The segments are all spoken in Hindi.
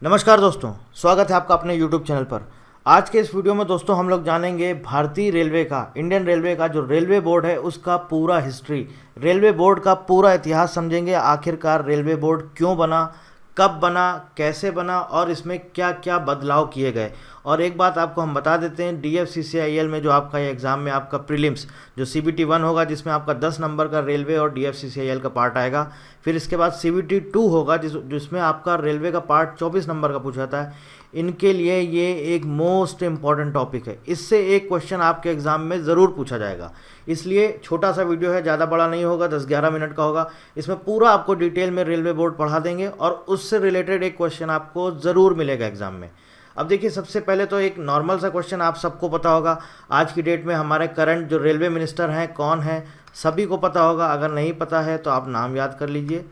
नमस्कार दोस्तों, स्वागत है आपका अपने YouTube चैनल पर। आज के इस वीडियो में दोस्तों हम लोग जानेंगे भारतीय रेलवे का, इंडियन रेलवे का जो रेलवे बोर्ड है उसका पूरा हिस्ट्री, रेलवे बोर्ड का पूरा इतिहास समझेंगे। आखिरकार रेलवे बोर्ड क्यों बना, कब बना, कैसे बना और इसमें क्या क्या बदलाव किए गए। और एक बात आपको हम बता देते हैं, DFCCIL में जो आपका ये एग्ज़ाम में आपका प्रीलिम्स जो CBT 1 होगा जिसमें आपका 10 नंबर का रेलवे और DFCCIL का पार्ट आएगा। फिर इसके बाद CBT 2 होगा जिसमें आपका रेलवे का पार्ट 24 नंबर का पूछा जाता है। इनके लिए ये एक मोस्ट इम्पॉर्टेंट टॉपिक है, इससे एक क्वेश्चन आपके एग्ज़ाम में ज़रूर पूछा जाएगा। इसलिए छोटा सा वीडियो है, ज़्यादा बड़ा नहीं होगा, 10-11 मिनट का होगा। इसमें पूरा आपको डिटेल में रेलवे बोर्ड पढ़ा देंगे और उससे रिलेटेड एक क्वेश्चन आपको ज़रूर मिलेगा एग्ज़ाम में। अब देखिए, सबसे पहले तो एक नॉर्मल सा क्वेश्चन आप सबको पता होगा, आज की डेट में हमारे करंट जो रेलवे मिनिस्टर हैं कौन है, सभी को पता होगा। अगर नहीं पता है तो आप नाम याद कर लीजिए,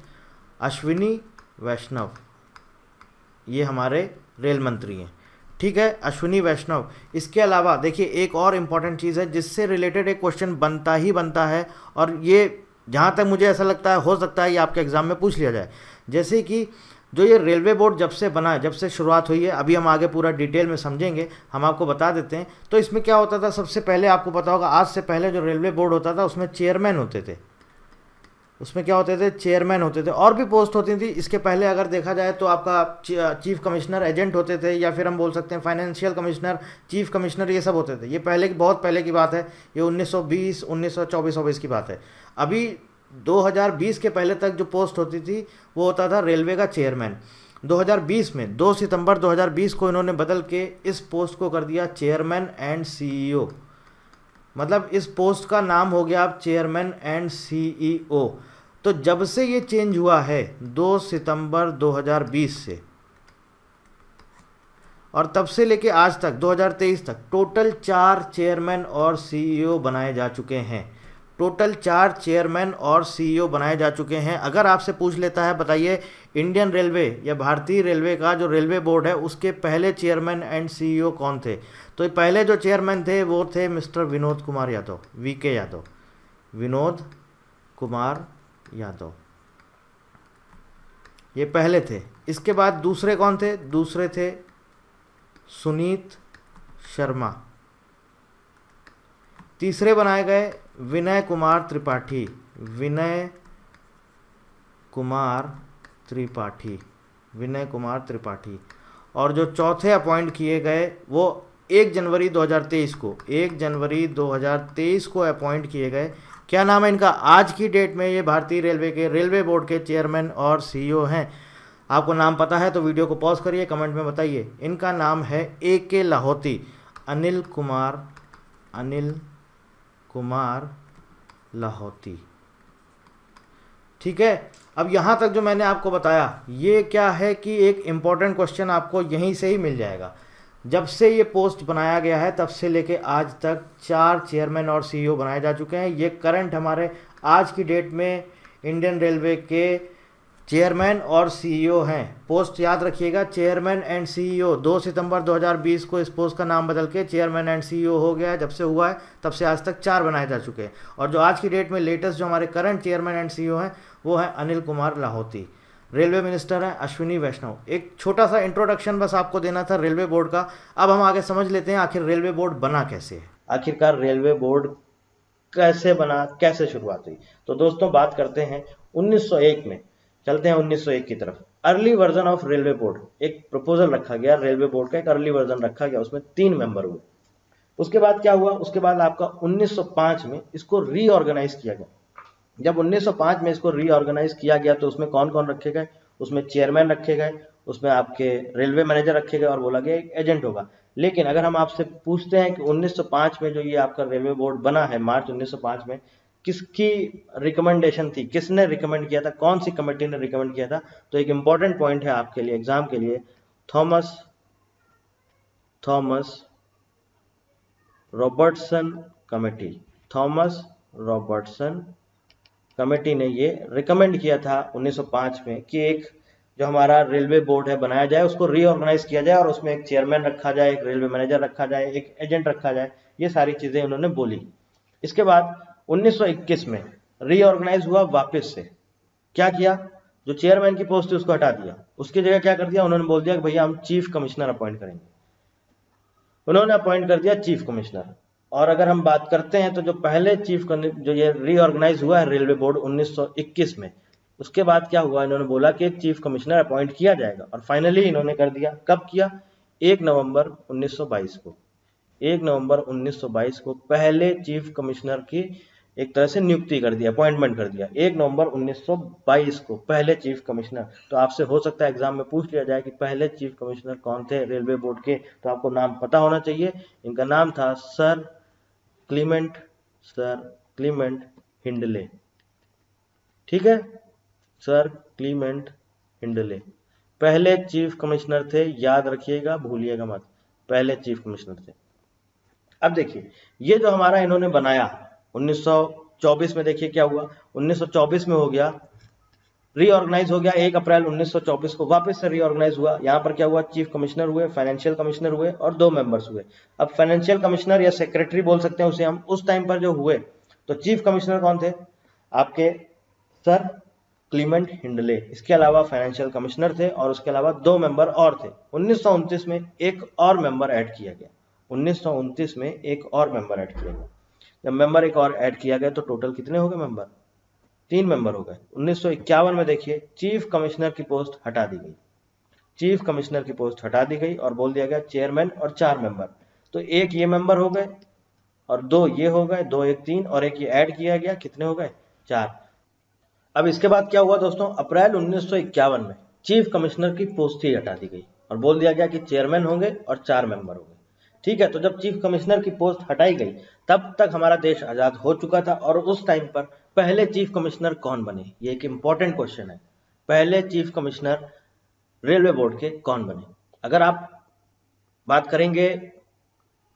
अश्विनी वैष्णव, ये हमारे रेल मंत्री हैं। ठीक है, अश्विनी वैष्णव। इसके अलावा देखिए एक और इम्पॉर्टेंट चीज़ है जिससे रिलेटेड एक क्वेश्चन बनता ही बनता है, और ये जहाँ तक मुझे ऐसा लगता है हो सकता है ये आपके एग्ज़ाम में पूछ लिया जाए। जैसे कि जो ये रेलवे बोर्ड जब से बना है, जब से शुरुआत हुई है, अभी हम आगे पूरा डिटेल में समझेंगे, हम आपको बता देते हैं। तो इसमें क्या होता था, सबसे पहले आपको पता होगा, आज से पहले जो रेलवे बोर्ड होता था उसमें चेयरमैन होते थे। उसमें क्या होते थे, चेयरमैन होते थे, और भी पोस्ट होती थी। इसके पहले अगर देखा जाए तो आपका चीफ कमिश्नर एजेंट होते थे, या फिर हम बोल सकते हैं फाइनेंशियल कमिश्नर, चीफ कमिश्नर, ये सब होते थे। ये पहले की, बहुत पहले की बात है, ये 1920, 1924 की बात है। अभी 2020 के पहले तक जो पोस्ट होती थी वो होता था रेलवे का चेयरमैन। 2020 में 2 सितंबर 2020 को इन्होंने बदल के इस पोस्ट को कर दिया चेयरमैन एंड CEO। मतलब इस पोस्ट का नाम हो गया अब चेयरमैन एंड CEO। तो जब से ये चेंज हुआ है 2 सितंबर 2020 से, और तब से लेके आज तक 2023 तक टोटल 4 चेयरमैन और CEO बनाए जा चुके हैं। टोटल 4 चेयरमैन और CEO बनाए जा चुके हैं। अगर आपसे पूछ लेता है बताइए इंडियन रेलवे या भारतीय रेलवे का जो रेलवे बोर्ड है उसके पहले चेयरमैन एंड CEO कौन थे, तो पहले जो चेयरमैन थे वो थे मिस्टर विनोद कुमार यादव, VK यादव, विनोद कुमार यादव, ये पहले थे। इसके बाद दूसरे कौन थे, दूसरे थे सुनीत शर्मा। तीसरे बनाए गए विनय कुमार त्रिपाठी, विनय कुमार त्रिपाठी, विनय कुमार त्रिपाठी। और जो चौथे अपॉइंट किए गए वो 1 जनवरी 2023 को, 1 जनवरी 2023 को अपॉइंट किए गए। क्या नाम है इनका, आज की डेट में ये भारतीय रेलवे के रेलवे बोर्ड के चेयरमैन और CEO हैं। आपको नाम पता है तो वीडियो को पॉज करिए, कमेंट में बताइए। इनका नाम है AK लाहौती, अनिल कुमार लाहौती। ठीक है, अब यहाँ तक जो मैंने आपको बताया ये क्या है कि एक इम्पॉर्टेंट क्वेश्चन आपको यहीं से ही मिल जाएगा। जब से ये पोस्ट बनाया गया है तब से लेके आज तक 4 चेयरमैन और CEO बनाए जा चुके हैं। ये करंट हमारे आज की डेट में इंडियन रेलवे के चेयरमैन और CEO हैं। पोस्ट याद रखिएगा, चेयरमैन एंड CEO। 2 सितंबर 2020 को इस पोस्ट का नाम बदल के चेयरमैन एंड CEO हो गया है। जब से हुआ है तब से आज तक 4 बनाए जा चुके हैं। और जो आज की डेट में लेटेस्ट जो हमारे करंट चेयरमैन एंड CEO हैं वो है अनिल कुमार लाहौती। रेलवे मिनिस्टर हैं अश्विनी वैष्णव। एक छोटा सा इंट्रोडक्शन बस आपको देना था रेलवे बोर्ड का। अब हम आगे समझ लेते हैं आखिर रेलवे बोर्ड बना कैसे है, आखिरकार रेलवे बोर्ड कैसे बना, कैसे शुरुआत हुई। तो दोस्तों बात करते हैं 1901 में, चलते हैं 1901 की तरफ। Early version of railway board, एक प्रपोजल रखा गया रेलवे बोर्ड का, एक अर्ली वर्जन रखा गया, उसमें 3 मेंबर हुए। उसके बाद क्या हुआ, उसके बाद आपका 1905 में इसको रीऑर्गेनाइज किया गया। जब 1905 में इसको रीऑर्गेनाइज किया गया तो उसमें कौन कौन रखे गए, उसमें चेयरमैन रखे गए, उसमें आपके रेलवे मैनेजर रखे गए, और बोला गया एक एजेंट होगा। लेकिन अगर हम आपसे पूछते हैं कि 1905 में जो ये आपका रेलवे बोर्ड बना है, मार्च 1905 में, किसकी रिकमेंडेशन थी, किसने रिकमेंड किया था, कौन सी कमेटी ने रिकमेंड किया था, तो एक इंपॉर्टेंट पॉइंट है आपके लिए एग्जाम के लिए, Thomas Robertson committee. Thomas Robertson committee ने ये रिकमेंड किया था 1905 में कि एक जो हमारा रेलवे बोर्ड है बनाया जाए, उसको रीऑर्गेनाइज किया जाए और उसमें एक चेयरमैन रखा जाए, एक रेलवे मैनेजर रखा जाए, एक एजेंट रखा जाए। ये सारी चीजें उन्होंने बोली। इसके बाद 1921 में रीऑर्गेनाइज हुआ वापस से। क्या किया, जो चेयरमैन की पोस्ट थी उसको हटा दिया, उसकी जगह क्या कर दिया, उन्होंने बोल दिया कि भैया हम चीफ कमिश्नर अपॉइंट करेंगे, उन्होंने अपॉइंट कर दिया चीफ कमिश्नर। और अगर हम बात करते हैं तो जो पहले जो ये रीऑर्गेनाइज हुआ है रेलवे बोर्ड 1921 में, उसके बाद क्या हुआ, इन्होंने बोला कि चीफ कमिश्नर अपॉइंट किया जाएगा और फाइनली इन्होंने कर दिया। कब किया, 1 नवंबर 1922 को। 1 नवंबर 1922 को पहले चीफ कमिश्नर की एक तरह से नियुक्ति कर दिया, अपॉइंटमेंट कर दिया। 1 नवंबर 1922 को पहले चीफ कमिश्नर। तो आपसे हो सकता है एग्जाम में पूछ लिया जाए कि पहले चीफ कमिश्नर कौन थे रेलवे बोर्ड के, तो आपको नाम पता होना चाहिए। इनका नाम था सर क्लीमेंट हिंडले। ठीक है, सर क्लीमेंट हिंडले पहले चीफ कमिश्नर थे, याद रखिएगा, भूलिएगा मत, पहले चीफ कमिश्नर थे। अब देखिए ये जो हमारा इन्होंने बनाया 1924 में, देखिए क्या हुआ, 1924 में हो गया, रीऑर्गेनाइज हो गया। 1 अप्रैल 1924 को वापस से रीऑर्गेनाइज हुआ। यहाँ पर क्या हुआ, चीफ कमिश्नर हुए, फाइनेंशियल कमिश्नर हुए और 2 मेंबर्स हुए। अब फाइनेंशियल कमिश्नर या सेक्रेटरी बोल सकते हैं उसे हम, उस टाइम पर जो हुए, तो चीफ कमिश्नर कौन थे आपके, सर क्लीमेंट हिंडले। इसके अलावा फाइनेंशियल कमिश्नर थे और उसके अलावा 2 मेंबर और थे। 1929 में एक और मेंबर ऐड किया गया, 1929 में एक और मेंबर ऐड किया गया। जब मेंबर एक और ऐड किया गया तो टोटल कितने हो गए मेंबर, 3 मेंबर हो गए। 1951 में देखिए चीफ कमिश्नर की पोस्ट हटा दी गई, चीफ कमिश्नर की पोस्ट हटा दी गई और बोल दिया गया चेयरमैन और 4 मेंबर। तो एक ये मेंबर हो गए और 2 ये हो गए, 2 1 3 और एक ये ऐड किया गया, कितने हो गए, 4। अब इसके बाद क्या हुआ दोस्तों, अप्रैल 1951 में चीफ कमिश्नर की पोस्ट ही हटा दी गई और बोल दिया गया कि चेयरमैन होंगे और 4 मेंबर होंगे। ठीक है, तो जब चीफ कमिश्नर की पोस्ट हटाई गई तब तक हमारा देश आजाद हो चुका था। और उस टाइम पर पहले चीफ कमिश्नर कौन बने, ये एक इंपॉर्टेंट क्वेश्चन है। पहले चीफ कमिश्नर रेलवे बोर्ड के कौन बने। अगर आप बात करेंगे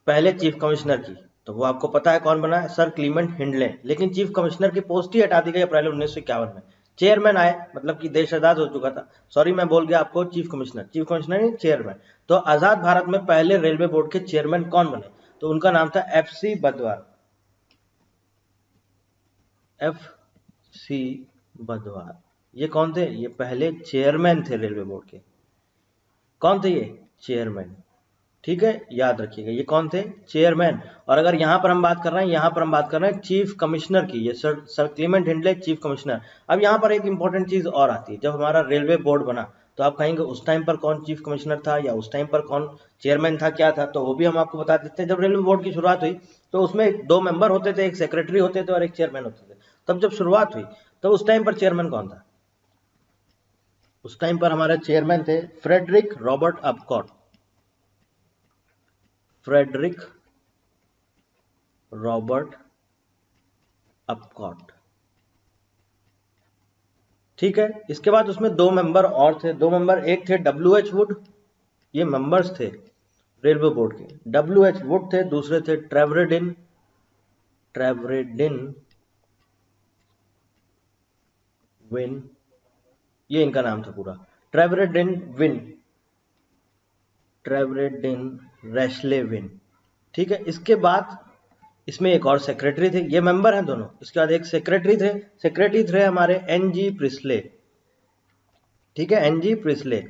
पहले चीफ कमिश्नर की तो वो आपको पता है कौन बना है, सर क्लीमेंट हिंडले। लेकिन चीफ कमिश्नर की पोस्ट ही हटा दी गई अप्रैल 1951 में। चेयरमैन आए, मतलब कि देश आजाद हो चुका था। सॉरी मैं बोल गया आपको चीफ कमिश्नर नहीं, चेयरमैन। तो आजाद भारत में पहले रेलवे बोर्ड के चेयरमैन कौन बने, तो उनका नाम था FC बद्वार। FC बद्वार ये कौन थे, ये पहले चेयरमैन थे रेलवे बोर्ड के। कौन थे ये, चेयरमैन। ठीक है, याद रखिएगा ये कौन थे, चेयरमैन। और अगर यहाँ पर हम बात कर रहे हैं, यहाँ पर हम बात कर रहे हैं चीफ कमिश्नर की, ये sir Clement Hindley chief commissioner. अब यहाँ पर एक इंपॉर्टेंट चीज और आती है, जब हमारा रेलवे बोर्ड बना तो आप कहेंगे उस टाइम पर कौन चीफ कमिश्नर था या उस टाइम पर कौन चेयरमैन था, क्या था, तो वो भी हम आपको बता देते हैं। जब रेलवे बोर्ड की शुरुआत हुई तो उसमें 2 मेंबर होते थे, एक सेक्रेटरी होते थे और एक चेयरमैन होते थे। तब जब शुरुआत हुई तो उस टाइम पर चेयरमैन कौन था, उस टाइम पर हमारे चेयरमैन थे Frederick Robert Upcott. Frederick Robert Upcott. ठीक है, इसके बाद उसमें 2 मेंबर और थे। 2 मेंबर, एक थे WH वुड, ये मेंबर्स थे रेलवे बोर्ड के, WH वुड थे। दूसरे थे ट्रेवरेडिन विन, ये इनका नाम था पूरा, ट्रेवरेडिन रैशले विन। ठीक है, इसके बाद इसमें एक और सेक्रेटरी थे, ये मेंबर हैं दोनों। इसके बाद एक सेक्रेटरी थे हमारे NG प्रिस्ले। ठीक है, NG प्रिस्ले।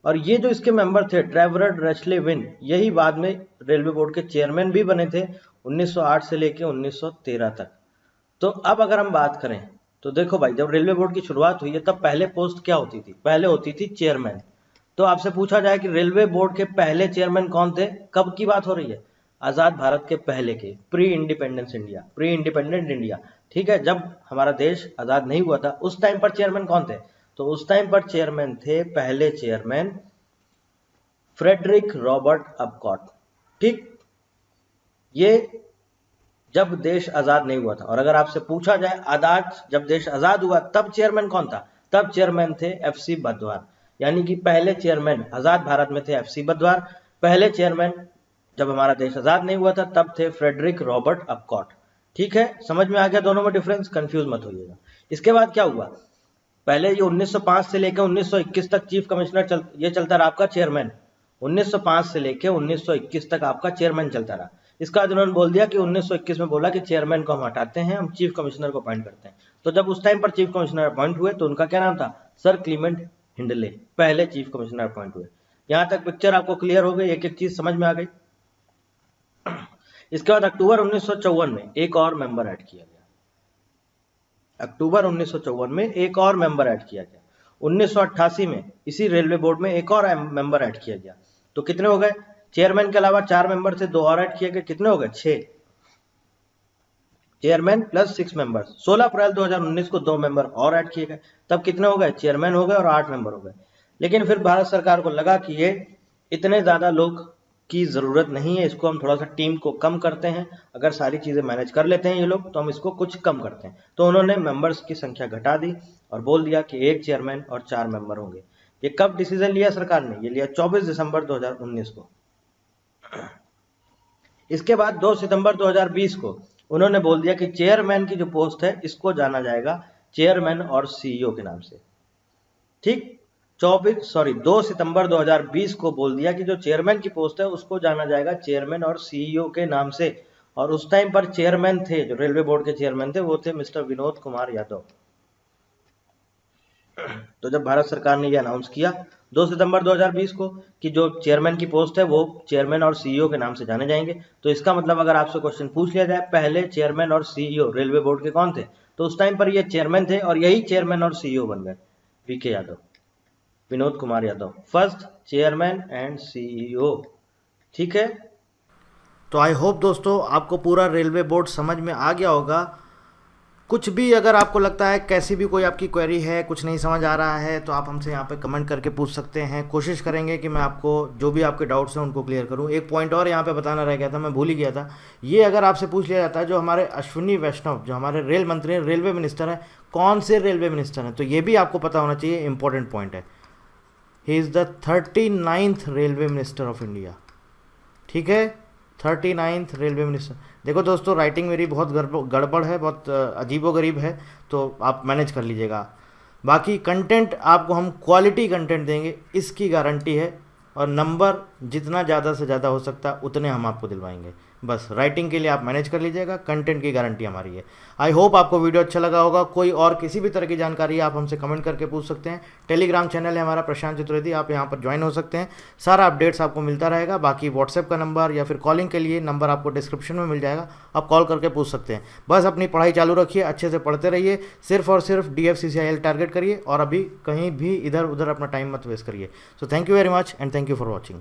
और ये जो इसके मेंबर थे ट्रेवरड रैशले विन, यही बाद में रेलवे बोर्ड के चेयरमैन भी बने थे 1908 से लेके 1913 तक। तो अब अगर हम बात करें तो देखो भाई, जब रेलवे बोर्ड की शुरुआत हुई है तब पहले पोस्ट क्या होती थी, पहले होती थी चेयरमैन। तो आपसे पूछा जाए कि रेलवे बोर्ड के पहले चेयरमैन कौन थे, कब की बात हो रही है, आजाद भारत के पहले के, प्री इंडिपेंडेंट इंडिया। ठीक है, जब हमारा देश आजाद नहीं हुआ था उस टाइम पर चेयरमैन कौन थे, तो उस टाइम पर चेयरमैन थे पहले चेयरमैन फ्रेडरिक रॉबर्ट अपकॉट। ठीक, ये जब देश आजाद नहीं हुआ था। और अगर आपसे पूछा जाए जब देश आजाद हुआ तब चेयरमैन कौन था, तब चेयरमैन थे FC बद्वार। यानी कि पहले चेयरमैन आजाद भारत में थे FC बद्वार, पहले चेयरमैन जब हमारा देश आजाद नहीं हुआ था तब थे फ्रेडरिक रॉबर्ट अपकॉट। ठीक है, समझ में आ गया दोनों में डिफरेंस, कंफ्यूज मत होइएगा। इसके बाद क्या हुआ, पहले ये 1905 से लेकर 1921 तक चीफ कमिश्नर ये चलता रहा आपका चेयरमैन। 1905 से लेकर 1921 तक आपका चेयरमैन चलता रहा। इसका बाद उन्होंने बोल दिया कि 1921 में बोला कि चेयरमैन को हम हटाते हैं, हम चीफ कमिश्नर को अपॉइंट करते हैं। तो जब उस टाइम पर चीफ कमिश्नर अपॉइंट हुए तो उनका क्या नाम था, सर क्लीमेंट हिंडले, पहले चीफ कमिश्नर अपॉइंट हुए। यहां तक पिक्चर आपको क्लियर हो गई, एक एक चीज समझ में आ गई। इसके बाद अक्टूबर 1954 में एक और मेंबर ऐड किया गया, अक्टूबर 1954 में एक और मेंबर ऐड किया गया। 1988 में इसी रेलवे बोर्ड में एक और मेंबर ऐड किया गया। तो कितने हो गए, चेयरमैन के अलावा 4 मेंबर थे, 2 और ऐड किए गए, कितने हो गए 6, चेयरमैन प्लस 6 मेंबर्स। 16 अप्रैल 2019 को 2 मेंबर और ऐड किए गए, तब कितने हो गए, चेयरमैन हो गए और 8 मेंबर हो गए। लेकिन फिर भारत सरकार को लगा कि ये इतने ज्यादा लोग की जरूरत नहीं है, इसको हम थोड़ा सा टीम को कम करते हैं, अगर सारी चीजें मैनेज कर लेते हैं ये लोग तो हम इसको कुछ कम करते हैं। तो उन्होंने मेंबर्स की संख्या घटा दी और बोल दिया कि 1 चेयरमैन और 4 मेंबर होंगे। ये कब डिसीजन लिया सरकार ने, ये लिया 24 दिसंबर 2019 को। इसके बाद 2 सितंबर 2020 को उन्होंने बोल दिया कि चेयरमैन की जो पोस्ट है इसको जाना जाएगा चेयरमैन और सीईओ के नाम से। ठीक, 2 सितंबर 2020 को बोल दिया कि जो चेयरमैन की पोस्ट है उसको जाना जाएगा चेयरमैन और सीईओ के नाम से। और उस टाइम पर चेयरमैन थे, जो रेलवे बोर्ड के चेयरमैन थे, वो थे मिस्टर विनोद कुमार यादव। तो जब भारत सरकार ने ये अनाउंस किया 2 सितंबर 2020 को कि जो चेयरमैन की पोस्ट है वो चेयरमैन और सीईओ के नाम से जाने जाएंगे, तो इसका मतलब अगर आपसे क्वेश्चन पूछ लिया जाए पहले चेयरमैन और सीईओ रेलवे बोर्ड के कौन थे, तो उस टाइम पर ये चेयरमैन थे और यही चेयरमैन और सीईओ बन गए, V K Yadav, Vinod Kumar Yadav, first chairman and CEO. ठीक है, तो आई होप दोस्तों आपको पूरा रेलवे बोर्ड समझ में आ गया होगा। कुछ भी अगर आपको लगता है, कैसी भी कोई आपकी क्वेरी है, कुछ नहीं समझ आ रहा है, तो आप हमसे यहाँ पे कमेंट करके पूछ सकते हैं। कोशिश करेंगे कि मैं आपको जो भी आपके डाउट्स हैं उनको क्लियर करूँ। एक पॉइंट और यहाँ पे बताना रह गया था, मैं भूल ही गया था। ये अगर आपसे पूछ लिया जाता है, जो हमारे अश्विनी वैष्णव जो हमारे रेल मंत्री हैं, रेलवे मिनिस्टर हैं, कौन से रेलवे मिनिस्टर हैं, तो ये भी आपको पता होना चाहिए, इंपॉर्टेंट पॉइंट है। He is the 39th railway minister of India. ठीक है, 39th रेलवे मिनिस्टर। देखो दोस्तों, राइटिंग मेरी बहुत गड़बड़ है, बहुत अजीबोगरीब है, तो आप मैनेज कर लीजिएगा। बाकी कंटेंट आपको हम क्वालिटी कंटेंट देंगे, इसकी गारंटी है, और नंबर जितना ज़्यादा से ज़्यादा हो सकता है उतने हम आपको दिलवाएंगे। बस राइटिंग के लिए आप मैनेज कर लीजिएगा, कंटेंट की गारंटी हमारी है। आई होप आपको वीडियो अच्छा लगा होगा। कोई और किसी भी तरह की जानकारी आप हमसे कमेंट करके पूछ सकते हैं। टेलीग्राम चैनल है हमारा प्रशांत चतुर्वेदी, आप यहाँ पर ज्वाइन हो सकते हैं, सारा अपडेट्स आपको मिलता रहेगा। बाकी व्हाट्सएप का नंबर या फिर कॉलिंग के लिए नंबर आपको डिस्क्रिप्शन में मिल जाएगा, आप कॉल करके पूछ सकते हैं। बस अपनी पढ़ाई चालू रखिए, अच्छे से पढ़ते रहिए, सिर्फ और सिर्फ DFCCIL टारगेट करिए, और अभी कहीं भी इधर उधर अपना टाइम मत वेस्ट करिए। So thank you very much and thank you for watching.